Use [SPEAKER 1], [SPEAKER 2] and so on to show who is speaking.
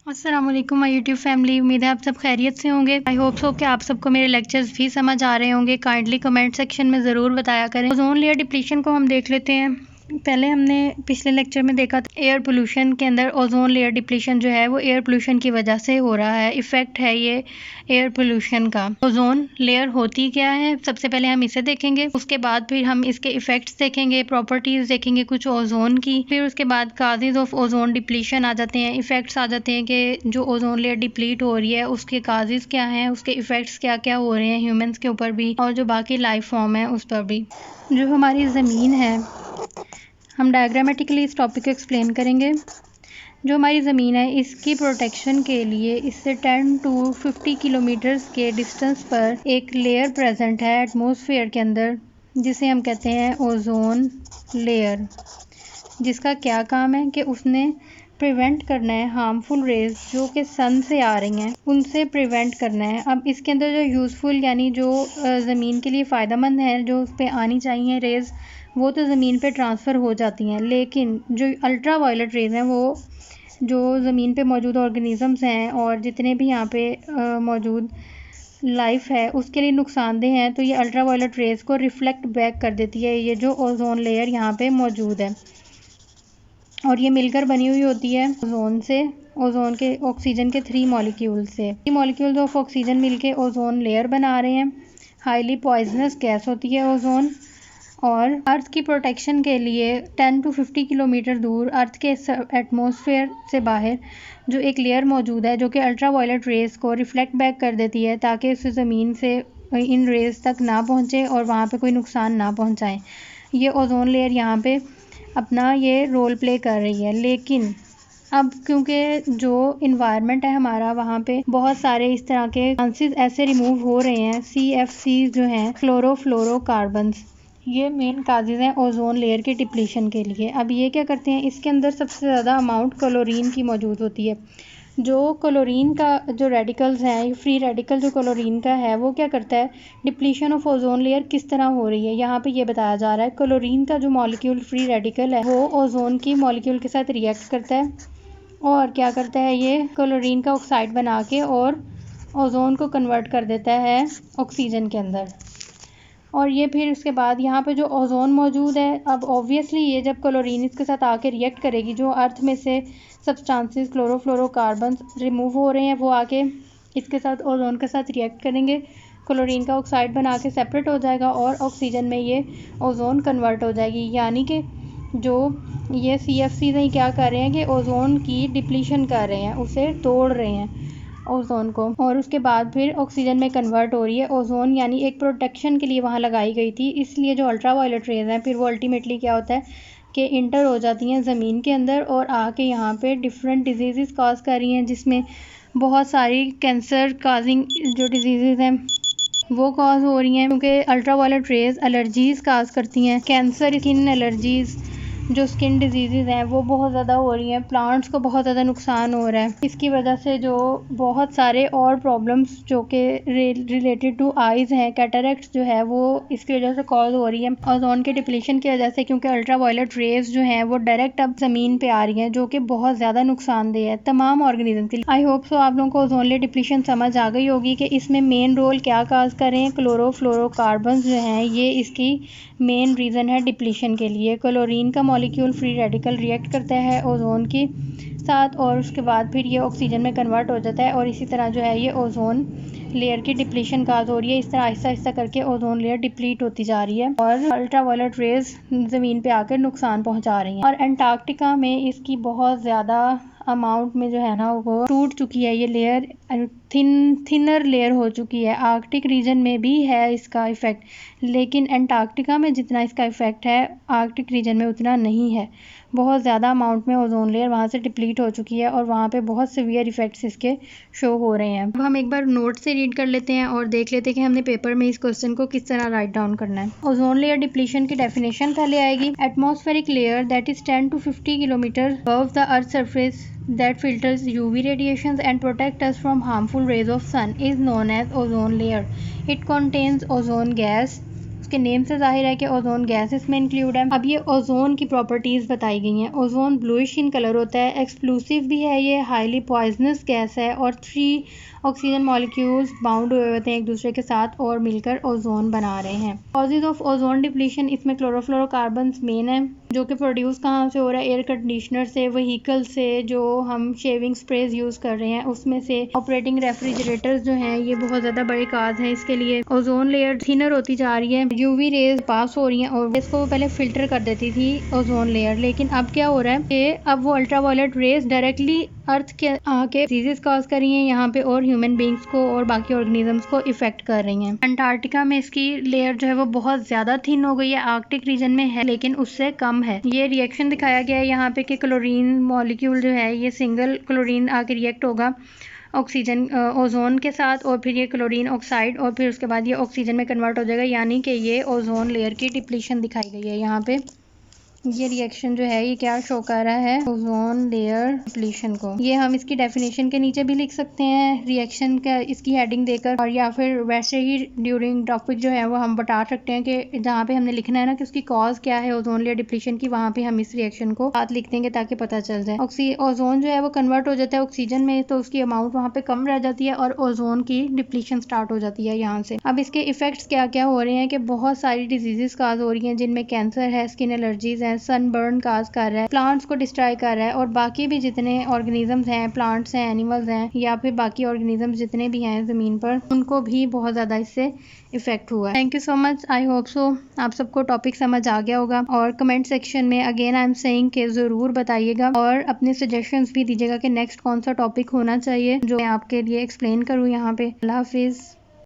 [SPEAKER 1] अस्सलाम वालेकुम my YouTube family. उम्मीद है आप सब खैरियत से होंगे। आई होप सो कि आप सबको मेरे लेक्चर्स भी समझ आ रहे होंगे। काइंडली कमेंट सेक्शन में ज़रूर बताया करें। ओजोन लेयर डिप्लीशन को हम देख लेते हैं। पहले हमने पिछले लेक्चर में देखा था एयर पोल्यूशन के अंदर ओजोन लेयर डिप्लीशन जो है वो एयर पोल्यूशन की वजह से हो रहा है। इफ़ेक्ट है ये एयर पोल्यूशन का। ओजोन लेयर होती क्या है, सबसे पहले हम इसे देखेंगे। उसके बाद फिर हम इसके इफ़ेक्ट्स देखेंगे, प्रॉपर्टीज़ देखेंगे कुछ ओजोन की। फिर उसके बाद काजेज़ ऑफ ओजोन डिप्लीशन आ जाते हैं, इफ़ेक्ट्स आ जाते हैं कि जो ओजोन लेयर डिप्लीट हो रही है उसके काजेज़ क्या हैं, उसके इफ़ेक्ट्स क्या क्या हो रहे हैं ह्यूमंस के ऊपर भी और जो बाकी लाइफ फॉर्म है उस पर भी। जो हमारी ज़मीन है, हम डायग्रामेटिकली इस टॉपिक को एक्सप्लेन करेंगे। जो हमारी ज़मीन है इसकी प्रोटेक्शन के लिए इससे 10 to 50 किलोमीटर्स के डिस्टेंस पर एक लेयर प्रेजेंट है एटमॉस्फेयर के अंदर, जिसे हम कहते हैं ओजोन लेयर। जिसका क्या काम है कि उसने प्रिवेंट करना है हार्मफुल रेज जो कि सन से आ रही हैं, उनसे प्रिवेंट करना है। अब इसके अंदर जो यूज़फुल यानी जो ज़मीन के लिए फ़ायदेमंद है, जो उस पर आनी चाहिए रेज़, वो तो ज़मीन पे ट्रांसफ़र हो जाती हैं, लेकिन जो अल्ट्रा वायलेट रेज़ हैं वो जो ज़मीन पे मौजूद ऑर्गेनिज़म्स हैं और जितने भी यहाँ पे मौजूद लाइफ है उसके लिए नुकसानदेह हैं। तो ये अल्ट्रा वायलेट रेज़ को रिफ़्लेक्ट बैक कर देती है ये जो ओजोन लेयर यहाँ पे मौजूद है, और ये मिलकर बनी हुई होती है ओजोन से, ओजोन के ऑक्सीजन के 3 मॉलिक्यूल से। 3 मॉलिक्यूल्स ऑफ ऑक्सीजन मिलके ओजोन लेयर बना रहे हैं। हाईली पॉइजनस गैस होती है ओजोन, और अर्थ की प्रोटेक्शन के लिए 10 to 50 किलोमीटर दूर अर्थ के एटमॉस्फेयर से बाहर जो एक लेयर मौजूद है जो कि अल्ट्रा वायलेट रेज़ को रिफ़्लेक्ट बैक कर देती है ताकि उस ज़मीन से इन रेज़ तक ना पहुँचे और वहाँ पे कोई नुकसान ना पहुँचाएं। ये ओजोन लेयर यहाँ पे अपना ये रोल प्ले कर रही है। लेकिन अब क्योंकि जो इन्वायरमेंट है हमारा, वहाँ पे बहुत सारे इस तरह के चांसेस ऐसे रिमूव हो रहे हैं, CFC जो हैं क्लोरोफ्लोरोकार्बन्स, ये मेन काजेज़ हैं ओजोन लेयर के डिप्लीशन के लिए। अब ये क्या करते हैं, इसके अंदर सबसे ज़्यादा अमाउंट क्लोरीन की मौजूद होती है। जो क्लोरीन का जो रेडिकल्स हैं, फ्री रेडिकल जो क्लोरीन का है, वो क्या करता है, डिप्लीशन ऑफ ओजोन लेयर किस तरह हो रही है यहाँ पे ये बताया जा रहा है। क्लोरीन का जो मॉलिक्यूल फ्री रेडिकल है वो ओजोन की मॉलिक्यूल के साथ रिएक्ट करता है और क्या करता है, ये क्लोरीन का ऑक्साइड बना के और ओजोन को कन्वर्ट कर देता है ऑक्सीजन के अंदर। और ये फिर उसके बाद यहाँ पे जो ओजोन मौजूद है, अब ऑब्वियसली ये जब क्लोरीन इसके साथ आके रिएक्ट करेगी, जो अर्थ में से सब्सटेंसेस क्लोरोफ्लोरोकार्बन्स रिमूव हो रहे हैं वो आके इसके साथ ओजोन के साथ रिएक्ट करेंगे, क्लोरीन का ऑक्साइड बना के सेपरेट हो जाएगा और ऑक्सीजन में ये ओजोन कन्वर्ट हो जाएगी। यानी कि जो ये CFC नहीं क्या कर रहे हैं कि ओजोन की डिप्लीशन कर रहे हैं, उसे तोड़ रहे हैं ओजोन को, और उसके बाद फिर ऑक्सीजन में कन्वर्ट हो रही है। ओजोन यानी एक प्रोटेक्शन के लिए वहाँ लगाई गई थी, इसलिए जो अल्ट्रा वायलेट रेज़ हैं फिर वो अल्टीमेटली क्या होता है कि इंटर हो जाती हैं ज़मीन के अंदर और आके यहाँ पे डिफरेंट डिजीज़ काज कर रही हैं, जिसमें बहुत सारी कैंसर काजिंग जो डिजीज़ हैं वो काज हो रही हैं, क्योंकि अल्ट्रा वायलेट रेज़ एलर्जीज़ काज करती हैं। कैंसर, स्किन एलर्जीज़, जो स्किन डिजीज़ हैं वो बहुत ज़्यादा हो रही हैं, प्लांट्स को बहुत ज़्यादा नुकसान हो रहा है। इसकी वजह से जो बहुत सारे और प्रॉब्लम्स जो कि रिलेटेड टू आइज़ हैं, कैटरेक्ट्स जो है वो इसकी वजह से कॉज हो रही है ओजोन के डिप्लीशन की वजह से, क्योंकि अल्ट्रा वायलेट रेज़ जो हैं वो डायरेक्ट अब ज़मीन पे आ रही हैं, जो कि बहुत ज़्यादा नुकसानदेह है तमाम ऑर्गेनिज्म के लिए। आई होप सो आप लोगों को ओजोन लेयर डिप्लीशन समझ आ गई होगी कि इसमें मेन रोल क्या काज करें। क्लोरोफ्लोरोकार्बन्स जो हैं ये इसकी मेन रीज़न है डिप्लीशन के लिए। क्लोरीन का मॉलिक्यूल फ्री रेडिकल रिएक्ट करता है ओजोन के साथ और उसके बाद फिर ये ऑक्सीजन में कन्वर्ट हो जाता है और इसी तरह जो है ये ओजोन लेयर की डिप्लीशन काज हो रही है। इस तरह आहिस्ता आहिस्ता करके ओजोन लेयर डिप्लीट होती जा रही है और अल्ट्रा वायलेट रेज ज़मीन पे आकर नुकसान पहुंचा रही हैं। और एंटार्क्टिका में इसकी बहुत ज़्यादा अमाउंट में जो है ना वो टूट चुकी है, ये लेयर थिनर लेयर हो चुकी है। आर्कटिक रीजन में भी है इसका इफ़ेक्ट, लेकिन एंटार्क्टिका में जितना इसका इफ़ेक्ट है आर्कटिक रीजन में उतना नहीं है। बहुत ज़्यादा अमाउंट में ओजोन लेयर वहाँ से डिप्लीट हो चुकी है और वहाँ पे बहुत सीवियर इफ़ेक्ट्स इसके शो हो रहे हैं। अब हम एक बार नोट से रीड कर लेते हैं और देख लेते हैं कि हमने पेपर में इस क्वेश्चन को किस तरह राइट डाउन करना है। ओजोन लेयर डिप्लीशन की डेफिनेशन पहले आएगी। Atmospheric layer that is 10 to 50 kilometre above the earth's surface that filters UV radiations and protect us from harmful rays of sun is known as ozone layer. It contains ozone gas, उसके name से जाहिर है कि ozone gas इसमें include है। अब ये ozone की प्रॉपर्टीज बताई गई हैं। ओजोन ब्लूइश इन कलर होता है, एक्सप्लोसिव भी है, ये हाईली पॉइजनस गैस है और 3 ऑक्सीजन मॉलिक्यूल्स बाउंड हुए होते हैं एक दूसरे के साथ और मिलकर ओजोन बना रहे हैं। कॉजेज ऑफ ओजोन डिप्लीशन, इसमें क्लोरोफ्लोरोकार्बन मेन है जो कि प्रोड्यूस कहाँ से हो रहा है, एयर कंडीशनर से, व्हीकल से, जो हम शेविंग स्प्रेज यूज कर रहे हैं उसमें से, ऑपरेटिंग रेफ्रिजरेटर्स जो हैं ये बहुत ज्यादा बड़े काज हैं इसके लिए। ओजोन लेयर थिनर होती जा रही है, यूवी रेज पास हो रही हैं और इसको पहले फिल्टर कर देती थी ओजोन लेयर, लेकिन अब क्या हो रहा है कि अब वो अल्ट्रावायलेट रेज डायरेक्टली अर्थ के आके डिजीज कॉज कर रही हैं यहाँ पे और ह्यूमन बींग्स को और बाकी ऑर्गेनिजम्स को इफेक्ट कर रही हैं। अंटार्कटिका में इसकी लेयर जो है वो बहुत ज्यादा थिन हो गई है, आर्कटिक रीजन में है लेकिन उससे कम है। ये रिएक्शन दिखाया गया है यहाँ पे कि क्लोरीन मॉलिक्यूल जो है ये सिंगल क्लोरीन आके रिएक्ट होगा ऑक्सीजन ओजोन के साथ और फिर ये क्लोरीन ऑक्साइड और फिर उसके बाद ये ऑक्सीजन में कन्वर्ट हो जाएगा, यानी कि ये ओजोन लेयर की डिप्लीशन दिखाई गई है। यहाँ पे ये रिएक्शन जो है ये क्या शो कर रहा है, ओजोन लेयर डिप्लीशन को। ये हम इसकी डेफिनेशन के नीचे भी लिख सकते हैं रिएक्शन का इसकी हेडिंग देकर, और या फिर वैसे ही ड्यूरिंग टॉपिक जो है वो हम बता सकते हैं कि जहाँ पे हमने लिखना है ना कि उसकी कॉज क्या है ओजोन लेयर डिप्लीशन की, वहाँ पे हम इस रिएक्शन को साथ लिख देंगे ताकि पता चल जाए। ओजोन जो है वो कन्वर्ट हो जाता है ऑक्सीजन में तो उसकी अमाउंट वहाँ पे कम रह जाती है और ओजोन की डिप्लीशन स्टार्ट हो जाती है यहाँ से। अब इसके इफेक्ट्स क्या क्या हो रहे हैं कि बहुत सारी डिजीजेस काज हो रही हैं जिनमें कैंसर है, स्किन एलर्जीज है, सनबर्न काज कर रहा है, प्लांट्स को डिस्ट्रॉय कर रहा है और बाकी भी जितने ऑर्गेनिजम्स हैं, प्लांट्स हैं, एनिमल्स हैं या फिर बाकी ऑर्गेनिजम्स जितने भी हैं जमीन पर, उनको भी बहुत ज्यादा इससे इफेक्ट हुआ है। Thank you so much, I hope so आप सबको टॉपिक समझ आ गया होगा और कमेंट सेक्शन में अगेन आई एम सेइंग कि जरूर बताइएगा और अपने सजेशंस भी दीजिएगा कि नेक्स्ट कौन सा टॉपिक होना चाहिए जो मैं आपके लिए एक्सप्लेन करूँ यहाँ पे। अल्लाह हाफिज।